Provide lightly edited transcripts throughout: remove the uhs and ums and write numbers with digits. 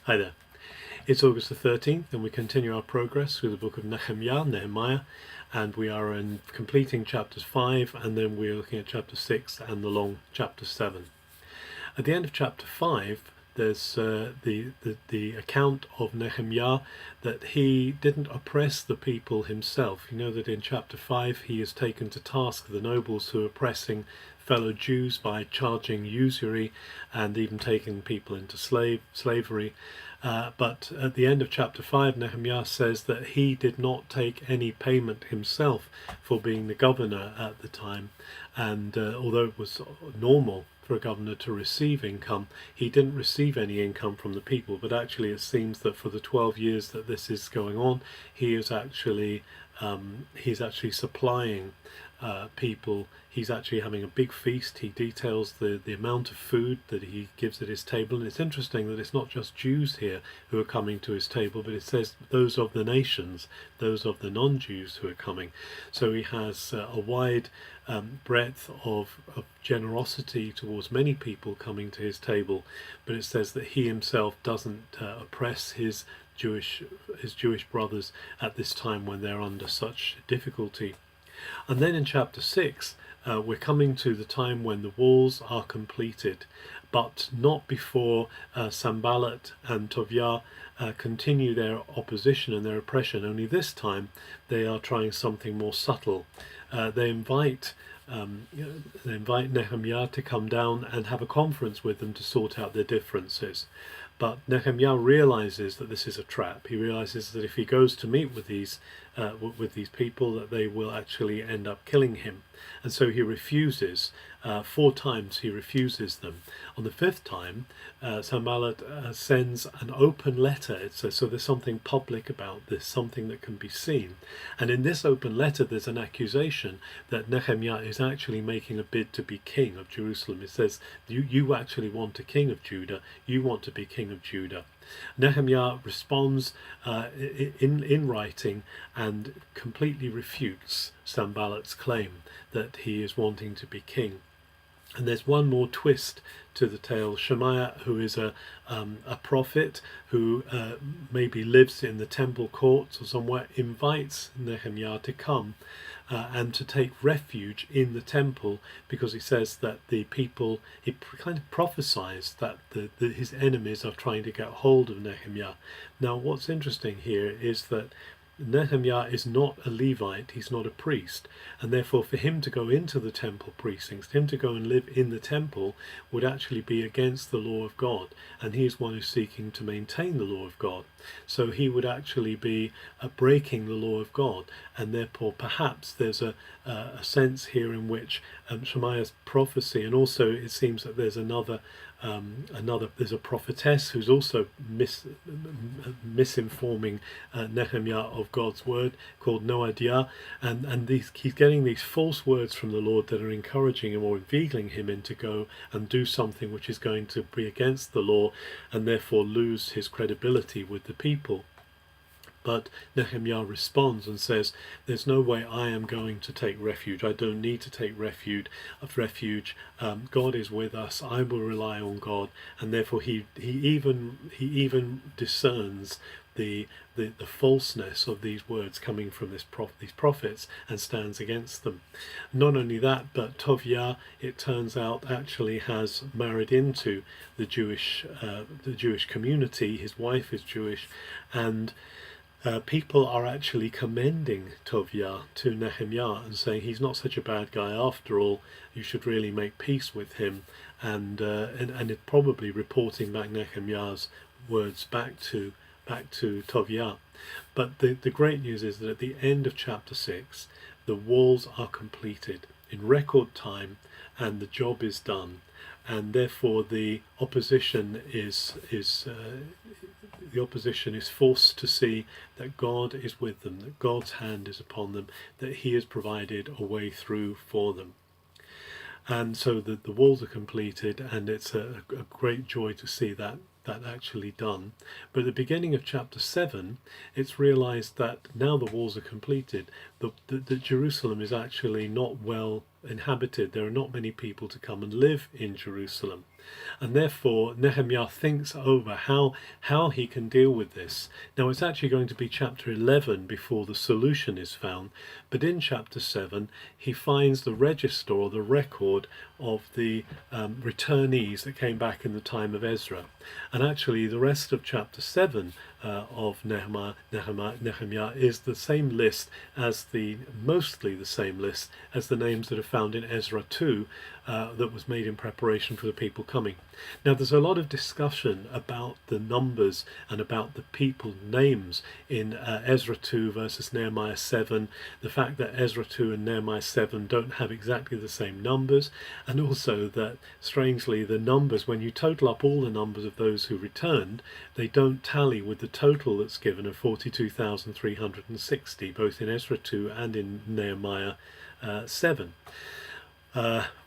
Hi there. It's August the 13th and we continue our progress through the book of Nehemiah, and we are in completing chapters 5 and then we're looking at chapter 6 and the long chapter 7. At the end of chapter 5 there's the account of Nehemiah that he didn't oppress the people himself. You know that in chapter 5 he is taken to task the nobles who are oppressing fellow Jews by charging usury and even taking people into slavery. But at the end of chapter 5, Nehemiah says that he did not take any payment himself for being the governor at the time. And although it was normal for a governor to receive income, he didn't receive any income from the people. But actually it seems that for the 12 years that this is going on, he is actually he's actually supplying people. He's actually having a big feast. He details the amount of food that he gives at his table, and it's interesting that it's not just Jews here who are coming to his table, but it says those of the nations, those of the non-Jews who are coming. So he has a wide breadth of generosity towards many people coming to his table, but it says that he himself doesn't oppress his Jewish brothers at this time when they're under such difficulty. And then in chapter 6, we're coming to the time when the walls are completed, but not before Sanballat and Tobiah continue their opposition and their oppression. Only this time they are trying something more subtle. They invite Nehemiah to come down and have a conference with them to sort out their differences. But Nehemiah realizes that this is a trap. He realizes that if he goes to meet with these people, that they will actually end up killing him. And so he refuses. 4 times he refuses them. On the 5th time, Sanballat sends an open letter. It says, so there's something public about this, something that can be seen. And in this open letter, there's an accusation that Nehemiah is actually making a bid to be king of Jerusalem. It says, you actually want a king of Judah. You want to be king of Judah. Nehemiah responds in writing and completely refutes Sanballat's claim that he is wanting to be king. And there's one more twist to the tale. Shemaiah, who is a prophet who maybe lives in the temple courts or somewhere, invites Nehemiah to come and to take refuge in the temple, because he says that the people, he kind of prophesies that his enemies are trying to get hold of Nehemiah. Now what's interesting here is that Nehemiah is not a Levite, he's not a priest, and therefore for him to go into the temple precincts, him to go and live in the temple, would actually be against the law of God, and he is one who's seeking to maintain the law of God. So he would actually be breaking the law of God, and therefore perhaps there's a sense here in which Shemaiah's prophecy, and also it seems that there's there's a prophetess who's also misinforming Nehemiah of God's word, called Noadiah, and he's getting these false words from the Lord that are encouraging him or inveigling him into go and do something which is going to be against the law and therefore lose his credibility with the people. But Nehemiah responds and says, there's no way I am going to take refuge. I don't need to take refuge. God is with us. I will rely on God. And therefore he even discerns the falseness of these words coming from these prophets and stands against them. Not only that, but Tobiah, it turns out, actually has married into the Jewish community. His wife is Jewish, and people are actually commending Tobiah to Nehemiah and saying he's not such a bad guy after all. You should really make peace with him, and it probably reporting back Nehemiah's words back to Tobiah. But the great news is that at the end of chapter 6, the walls are completed in record time, and the job is done, and therefore the opposition is forced to see that God is with them, that God's hand is upon them, that he has provided a way through for them. And so the walls are completed, and it's a great joy to see that actually done. But at the beginning of chapter 7, it's realized that now the walls are completed, that Jerusalem is actually not well inhabited. There are not many people to come and live in Jerusalem. And therefore Nehemiah thinks over how he can deal with this. Now it's actually going to be chapter 11 before the solution is found, but in chapter 7 he finds the register or the record of the returnees that came back in the time of Ezra. And actually the rest of chapter 7 of Nehemiah is the same list as mostly the same list as the names that are found in Ezra 2 that was made in preparation for the people coming. Now there's a lot of discussion about the numbers and about the people names in Ezra 2 versus Nehemiah 7, the fact that Ezra 2 and Nehemiah 7 don't have exactly the same numbers, and also that strangely the numbers, when you total up all the numbers of those who returned, they don't tally with the total that's given of 42,360 both in Ezra 2 and in Nehemiah 7.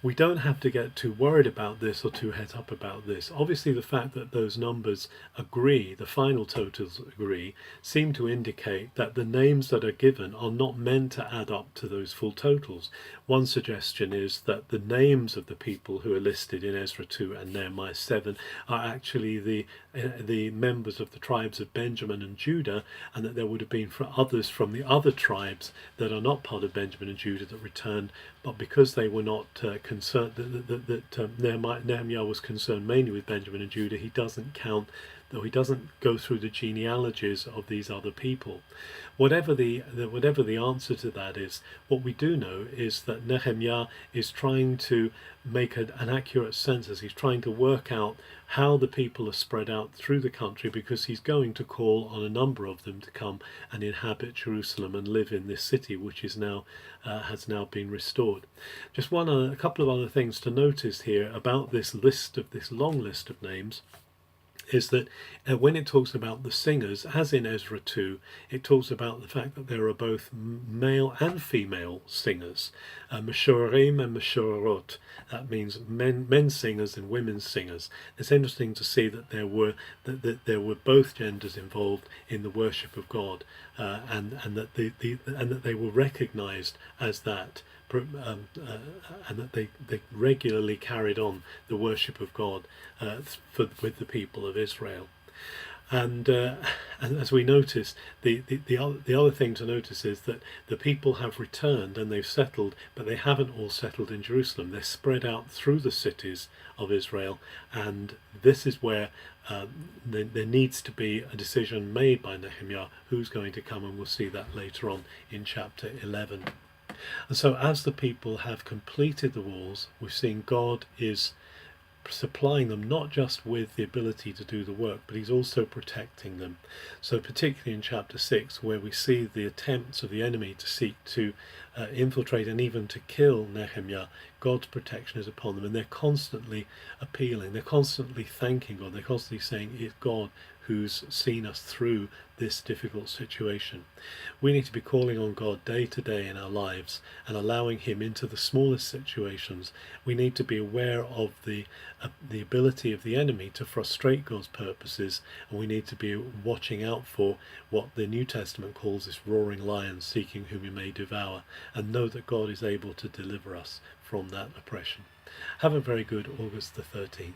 We don't have to get too worried about this or too het up about this. Obviously the fact that those numbers agree, the final totals agree, seem to indicate that the names that are given are not meant to add up to those full totals. One suggestion is that the names of the people who are listed in Ezra 2 and Nehemiah 7 are actually the members of the tribes of Benjamin and Judah, and that there would have been for others from the other tribes that are not part of Benjamin and Judah that returned, but because they were not concerned, that Nehemiah was concerned mainly with Benjamin and Judah, he doesn't count, though he doesn't go through the genealogies of these other people. Whatever the answer to that is, what we do know is that Nehemiah is trying to make an accurate census. He's trying to work out how the people are spread out through the country, because he's going to call on a number of them to come and inhabit Jerusalem and live in this city, which is now has now been restored. Just a couple of other things to notice here about this long list of names is that when it talks about the singers, as in Ezra 2, it talks about the fact that there are both male and female singers, Meshurim and Meshurot. That means men singers and women singers. It's interesting to see that there were both genders involved in the worship of God, and that they were recognized as that. And that they regularly carried on the worship of God with the people of Israel. And as we notice, the other thing to notice is that the people have returned and they've settled, but they haven't all settled in Jerusalem. They're spread out through the cities of Israel, and this is where there needs to be a decision made by Nehemiah who's going to come, and we'll see that later on in chapter 11. And so as the people have completed the walls, we've seen God is supplying them not just with the ability to do the work, but he's also protecting them. So particularly in chapter 6, where we see the attempts of the enemy to seek to infiltrate and even to kill Nehemiah, God's protection is upon them, and they're constantly appealing, they're constantly thanking God, they're constantly saying it's God who's seen us through this difficult situation. We need to be calling on God day to day in our lives and allowing him into the smallest situations. We need to be aware of the ability of the enemy to frustrate God's purposes, and we need to be watching out for what the New Testament calls this roaring lion seeking whom he may devour, and know that God is able to deliver us from that oppression. Have a very good August the 13th.